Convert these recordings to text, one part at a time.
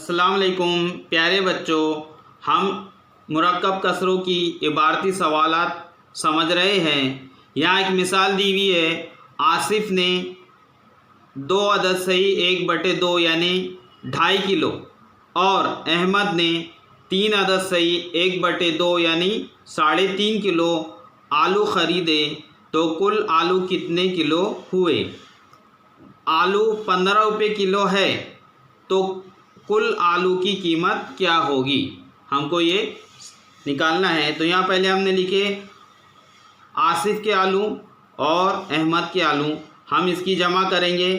अस्सलाम वालेकुम प्यारे बच्चों, हम मुरक्कब कसरों की इबारती सवालात समझ रहे हैं। यहाँ एक मिसाल दी हुई है। आसिफ ने 2 अदद सही 1/2 यानी 2.5 किलो और अहमद ने 3 अदद सही 1/2 यानी 3.5 किलो आलू ख़रीदे, तो कुल आलू कितने किलो हुए। आलू 15 रुपये किलो है, तो कुल आलू की कीमत क्या होगी, हमको ये निकालना है। तो यहाँ पहले हमने लिखे आसिफ के आलू और अहमद के आलू, हम इसकी जमा करेंगे।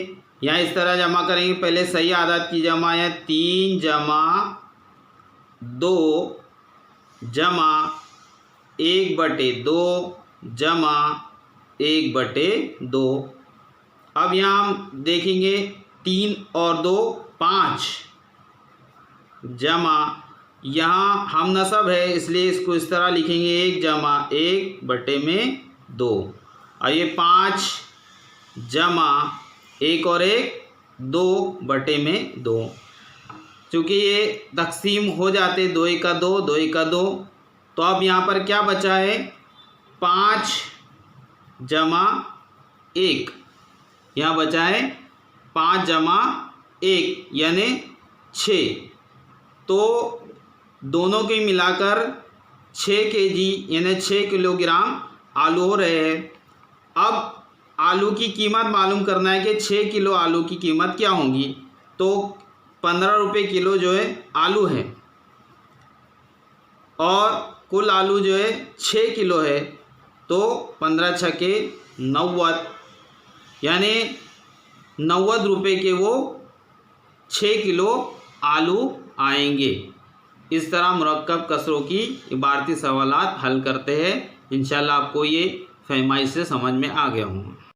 यहाँ इस तरह जमा करेंगे, पहले सही आदत की जमा है 3 जमा 2 जमा 1/2 जमा 1/2। अब यहाँ हम देखेंगे 3 और 2 5 जमा, यहाँ हम नसब है इसलिए इसको इस तरह लिखेंगे 1 जमा 1/2। और ये 5 जमा 1 और 1 2/2। चूँकि ये तकसीम हो जाते 2 1 का 2 2 1 का 2, तो अब यहाँ पर क्या बचा है 5 जमा 1। यहाँ बचा है 5 जमा 1 यानी 6। तो दोनों के मिलाकर 6 kg यानी 6 किलोग्राम आलू हो रहे हैं। अब आलू की कीमत मालूम करना है कि 6 किलो आलू की कीमत क्या होगी। तो 15 रुपये किलो जो है आलू है और कुल आलू जो है 6 किलो है, तो 15 छके 90 यानी 90 रुपये के वो 6 किलो आलू आएंगे। इस तरह मुरक्कब कसरों की इबारती सवालात हल करते हैं। इंशाल्लाह आपको ये फहमाइश से समझ में आ गया होगा।